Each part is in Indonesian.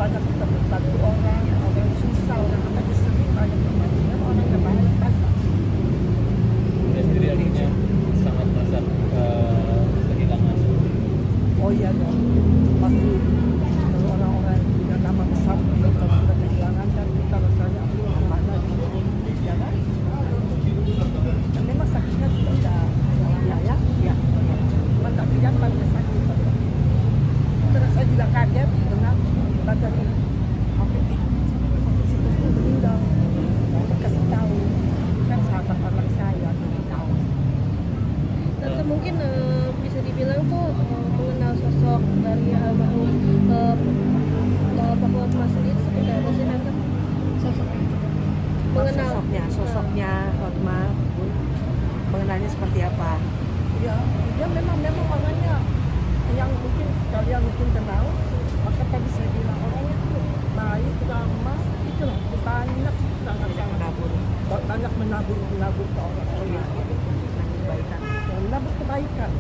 banyak suka membantu orang yang susah, orang yang lagi sering banyak membantu orang yang banyak. Dia sendiri akhirnya sangat merasa kehilangan. Oh iya dong, pasti kalau orang-orang yang nama besar kalau sudah kehilangan kan kita rasanya mana gitu, ya kan? Dan memang sakitnya juga udah ya, cuma tak kelihatan dia sakit. Terus saya juga kaget dengan baca ini, hampir situ pun meninggal. Saya kasih tahu, kan sahabat anak saya kasih tahu. Tante mungkin bisa dibilang tuh mengenal sosok dari almarhum Pak Hotma sendiri seperti apa sih Tante? Mengenal sosoknya Hotma Bun, mengenalnya seperti apa? Ya, dia memang orangnya yang mungkin kalian mungkin kenal, maka tadi saya bilang orangnya tuh baik, ramah, itu loh, banyak sangat-sangat Menabur. banyak menabur ke orang-orang, Kebaikan. menabur kebaikan.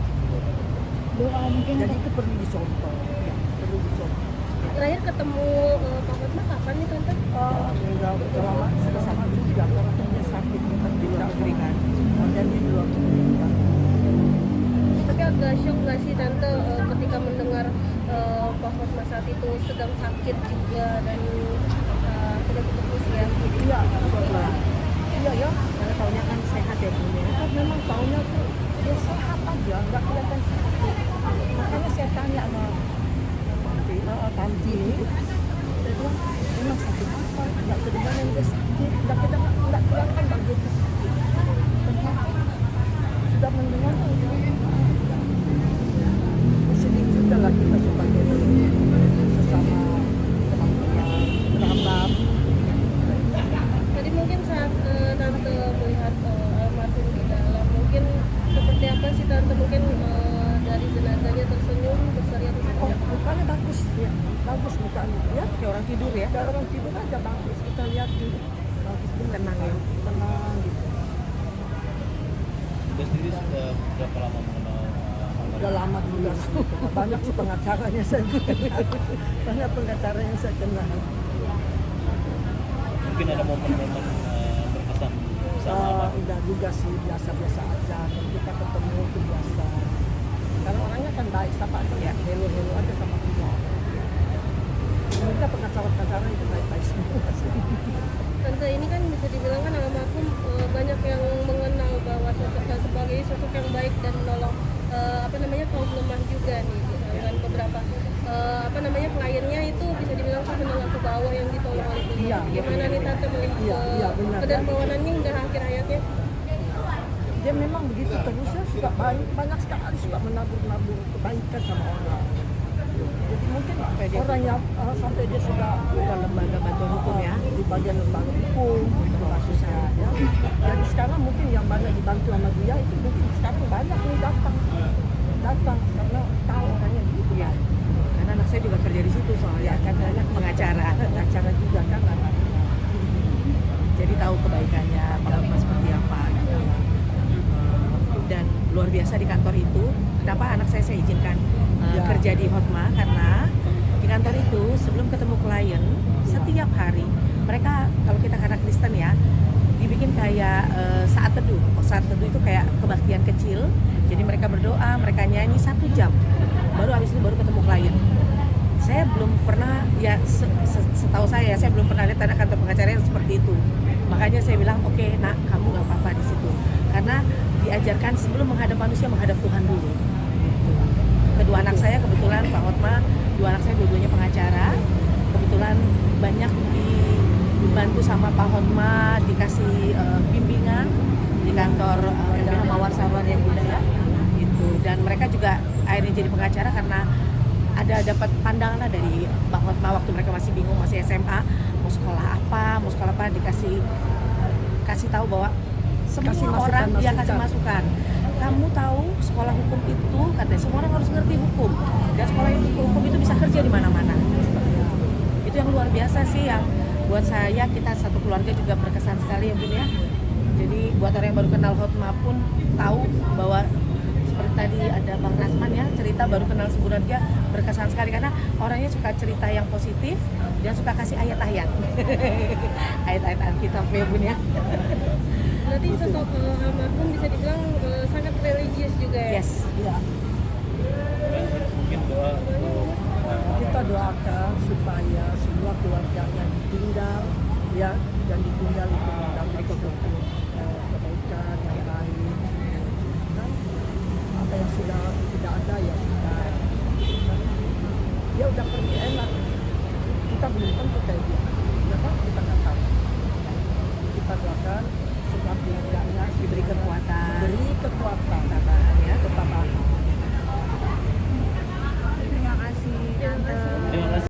Doa mungkin Jadi itu perlu dicontoh, ya, perlu dicontoh. terakhir ketemu Pak Hotma kapan nih Tante? Enggak lama, sudah sama juga karena dia sakit bukan di luar negeri kan, dan di luar negeri kan. Tapi agak shock nggak sih Tante ketika mendengar Pak Hotma saat itu sedang sakit juga dan tidak ketemu usia? Iya, iya ya. Karena tahunya kan sehat ya Bun ya. Kan memang tahunya tuh dia sehat aja, nggak kelihatan sakit. Makanya saya tanya sama Tanti ini, saya bilang memang sakit apa? Nggak kedengaran dia sakit, nggak kelihatan bang dia tuh sakit. Ternyata sudah mendengar tuh, sedih juga lah kita sebagai sesama teman-teman kerabat. Tadi mungkin saat Tante melihat almarhum di dalam, mungkin seperti apa sih Tante? Mungkin dari jenazahnya tersenyum, berseria Oh, mukanya bagus, ya, bagus mukanya, ya. Kayak orang tidur ya. Kayak orang tidur aja bagus, kita lihat gitu. Bagus, Tenang ya. tenang gitu. Dia sendiri sudah berapa lama mengenal Udah lama juga sih, banyak sih pengacaranya saya banyak pengacara yang saya kenal. Mungkin ada momen-momen berkesan bersama almarhum. Udah juga sih, biasa-biasa aja, kalau kita ketemu itu biasa. Karena orangnya kan baik, siapa aja ya, hello aja sama kita. Kita pengacara-pengacara itu baik-baik semua sih. Tante ini kan bisa dibilang kan almarhum banyak yang mengenal bahwa sosoknya sebagai sosok yang baik dan menolong kaum lemah juga nih dengan beberapa kliennya itu bisa dibilang kan menengah ke bawah yang ditolong oleh beliau. Iya, Gimana nih Tante melihat benar. kedermawanannya udah akhir hayatnya? Dia memang begitu terus ya, suka banyak sekali suka menabur kebaikan sama orang. Jadi mungkin orang yang sampai dia sudah Lembaga bantuan hukum ya. di bagian lembaga hukum kasusnya ya. Jadi sekarang mungkin yang banyak dibantu sama dia itu mungkin sekarang banyak nih datang karena tahu orangnya gitu Iya. Karena anak saya juga kerja di situ soalnya kan anak pengacara juga kan anak. jadi tahu kebaikannya Pak Hotma seperti apa gitu. Dan luar biasa di kantor itu. Kenapa anak saya izinkan kerja di Hotma, karena di kantor itu sebelum ketemu klien setiap hari mereka, kalau kita karena Kristen ya, dibikin kayak saat teduh. Saat teduh itu kayak kebaktian kecil. Jadi mereka berdoa, mereka nyanyi 1 jam. Baru habis itu baru ketemu klien. Saya belum pernah, ya setahu saya belum pernah lihat ada kantor pengacara yang seperti itu. Makanya saya bilang, oke, nak, kamu gak apa-apa di situ. Karena diajarkan sebelum menghadap manusia, menghadap Tuhan dulu. Kedua anak saya kebetulan Pak Hotma, dua anak saya dua-duanya pengacara. Kebetulan banyak dibantu sama Pak Hotma, dikasih bimbingan di kantor MPH Mawar Saruan yang budaya gitu. Dan mereka juga akhirnya jadi pengacara karena ada dapat pandangan lah dari Pak Hotma waktu mereka masih bingung, masih SMA, mau sekolah apa, kasih tahu bahwa semua orang dia kasih masukan. Kamu tahu sekolah hukum itu, katanya semua orang harus ngerti hukum, dan sekolah hukum itu bisa kerja di mana-mana. Itu yang luar biasa sih, yang buat saya, kita satu keluarga juga berkesan sekali ya Bun ya. Jadi buat orang yang baru kenal Hotma pun tahu bahwa seperti tadi ada Bang Rasman ya cerita baru kenal sebulan dia berkesan sekali karena orangnya suka cerita yang positif dan suka kasih ayat-ayat ayat-ayat Alkitab ya Bun ya. Berarti sosok almarhum bisa dibilang sangat religius juga ya. Yes. Ya, Mungkin doa untuk kita doakan supaya semua keluarga yang ditinggal ya, yang ditinggal itu mendapat suatu kebaikan yang lain. Dan apa yang sudah tidak ada ya sudah. Dia udah pergi enak. Kita belum tentu kayak dia. Ya kan? Kita nggak